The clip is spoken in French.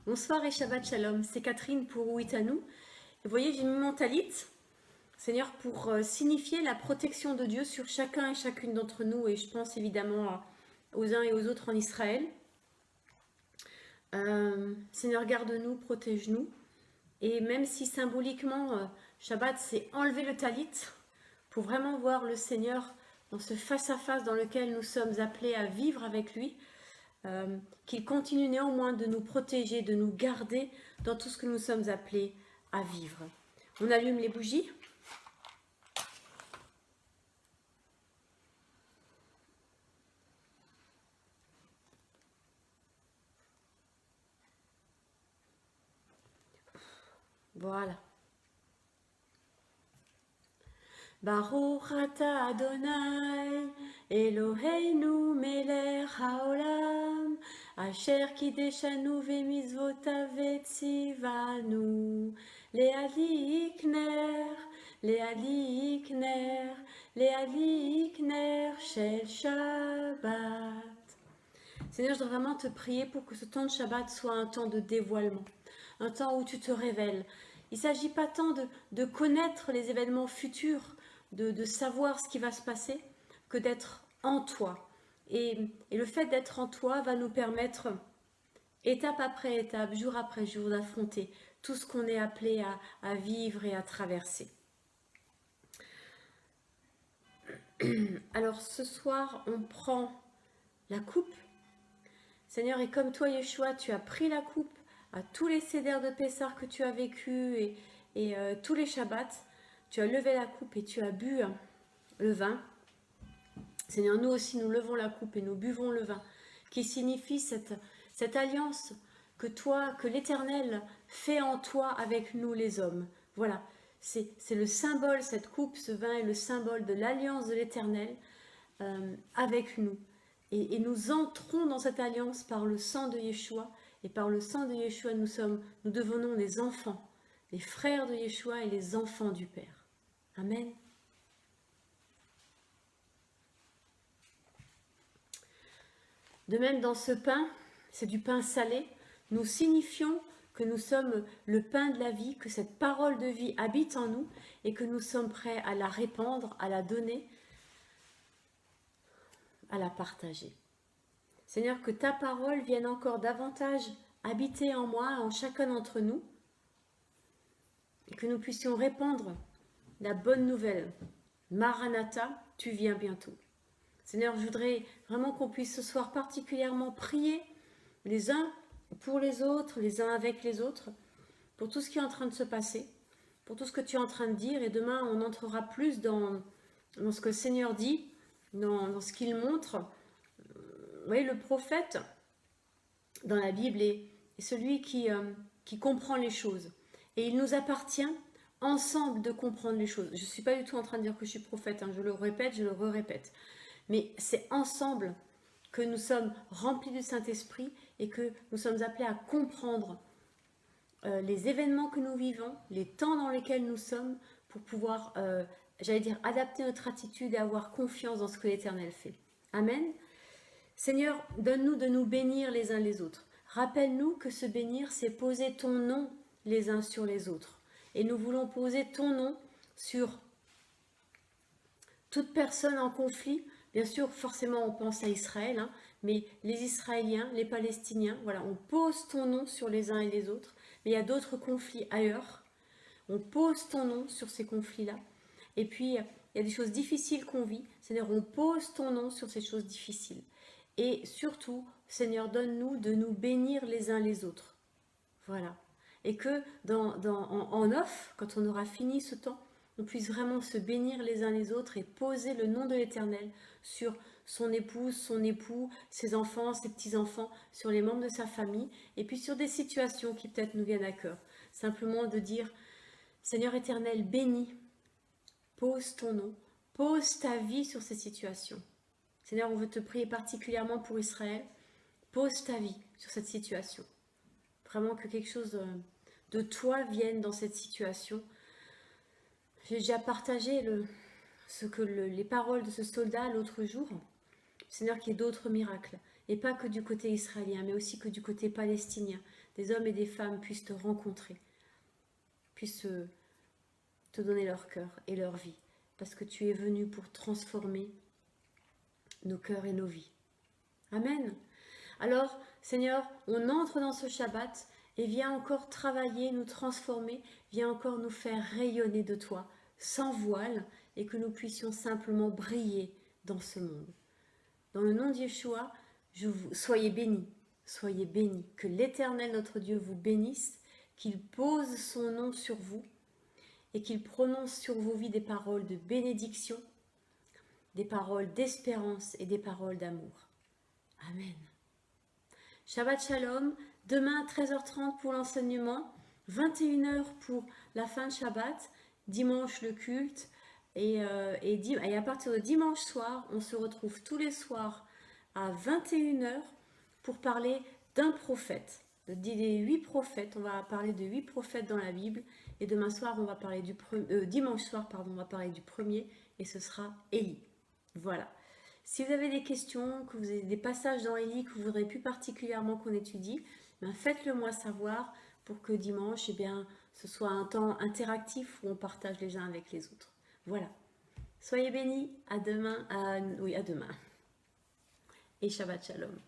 Bonsoir et Shabbat Shalom, c'est Catherine pour Ouitanou. Vous voyez, j'ai mis mon talit, Seigneur, pour signifier la protection de Dieu sur chacun et chacune d'entre nous, et je pense évidemment aux uns et aux autres en Israël. Seigneur, garde-nous, protège-nous, et même si symboliquement, Shabbat, c'est enlever le talit, pour vraiment voir le Seigneur dans ce face-à-face dans lequel nous sommes appelés à vivre avec lui, qu'il continue néanmoins de nous protéger, de nous garder dans tout ce que nous sommes appelés à vivre. On allume les bougies. Voilà. Baruch ata Adonai, Eloheinu melech haolam, asher kideshanu v'mitzvotav v'tzivanu, le'adlik ner, le'adlik ner, le'adlik ner shel Shabbat. Seigneur, je dois vraiment te prier pour que ce temps de Shabbat soit un temps de dévoilement, un temps où tu te révèles. Il ne s'agit pas tant de connaître les événements futurs, de savoir ce qui va se passer, que d'être en toi. Et le fait d'être en toi va nous permettre, étape après étape, jour après jour, d'affronter tout ce qu'on est appelé à vivre et à traverser. Alors ce soir, on prend la coupe. Seigneur, et comme toi, Yeshua, tu as pris la coupe à tous les sédères de Pessah que tu as vécu et tous les Shabbats, tu as levé la coupe et tu as bu le vin. Seigneur, nous aussi, nous levons la coupe et nous buvons le vin, qui signifie cette alliance que toi, que l'Éternel fait en toi avec nous les hommes. Voilà, c'est le symbole, cette coupe, ce vin est le symbole de l'alliance de l'Éternel avec nous. Et nous entrons dans cette alliance par le sang de Yeshua. Et par le sang de Yeshua, nous devenons les enfants, les frères de Yeshua et les enfants du Père. Amen. De même, dans ce pain, c'est du pain salé, nous signifions que nous sommes le pain de la vie, que cette parole de vie habite en nous et que nous sommes prêts à la répandre, à la donner, à la partager. Seigneur, que ta parole vienne encore davantage habiter en moi, en chacun d'entre nous, et que nous puissions répandre la bonne nouvelle. Maranatha, tu viens bientôt. Seigneur, je voudrais vraiment qu'on puisse ce soir particulièrement prier les uns pour les autres, les uns avec les autres, pour tout ce qui est en train de se passer, pour tout ce que tu es en train de dire, et demain on entrera plus dans ce que le Seigneur dit, dans ce qu'il montre. Vous voyez, le prophète dans la Bible est celui qui comprend les choses. Et il nous appartient ensemble de comprendre les choses. Je ne suis pas du tout en train de dire que je suis prophète, je le répète, je le répète. Mais c'est ensemble que nous sommes remplis du Saint-Esprit et que nous sommes appelés à comprendre les événements que nous vivons, les temps dans lesquels nous sommes, pour pouvoir, adapter notre attitude et avoir confiance dans ce que l'Éternel fait. Amen. Seigneur, donne-nous de nous bénir les uns les autres. Rappelle-nous que se bénir, c'est poser ton nom les uns sur les autres. Et nous voulons poser ton nom sur toute personne en conflit. Bien sûr, forcément, on pense à Israël, mais les Israéliens, les Palestiniens, voilà, on pose ton nom sur les uns et les autres. Mais il y a d'autres conflits ailleurs. On pose ton nom sur ces conflits-là. Et puis, il y a des choses difficiles qu'on vit. C'est-à-dire, on pose ton nom sur ces choses difficiles. Et surtout, Seigneur, donne-nous de nous bénir les uns les autres. Voilà. et que en off, quand on aura fini ce temps, on puisse vraiment se bénir les uns les autres et poser le nom de l'Éternel sur son épouse, son époux, ses enfants, ses petits-enfants, sur les membres de sa famille, et puis sur des situations qui peut-être nous viennent à cœur. Simplement de dire, Seigneur éternel, bénis, pose ton nom, pose ta vie sur ces situations. Seigneur, on veut te prier particulièrement pour Israël, pose ta vie sur cette situation. Vraiment que quelque chose de toi vienne dans cette situation. J'ai déjà partagé les paroles de ce soldat l'autre jour. Seigneur, qu'il y ait d'autres miracles. Et pas que du côté israélien, mais aussi que du côté palestinien. Des hommes et des femmes puissent te rencontrer. Puissent te donner leur cœur et leur vie. Parce que tu es venu pour transformer nos cœurs et nos vies. Amen. Alors, Seigneur, on entre dans ce Shabbat et viens encore travailler, nous transformer, viens encore nous faire rayonner de toi, sans voile, et que nous puissions simplement briller dans ce monde. Dans le nom de Yeshua, soyez bénis, que l'Éternel notre Dieu vous bénisse, qu'il pose son nom sur vous et qu'il prononce sur vos vies des paroles de bénédiction, des paroles d'espérance et des paroles d'amour. Amen. Shabbat Shalom, demain à 13h30 pour l'enseignement, 21h pour la fin de Shabbat, dimanche le culte, et à partir de dimanche soir, on se retrouve tous les soirs à 21h pour parler d'un prophète, des 8 prophètes. On va parler de 8 prophètes dans la Bible, et demain soir, on va parler dimanche soir, pardon, on va parler du premier, et ce sera Élie. Voilà. Si vous avez des questions, que vous avez des passages dans Élie que vous voudrez plus particulièrement qu'on étudie, faites-le moi savoir pour que dimanche, ce soit un temps interactif où on partage les uns avec les autres. Voilà. Soyez bénis. À demain. À demain. Et Shabbat Shalom.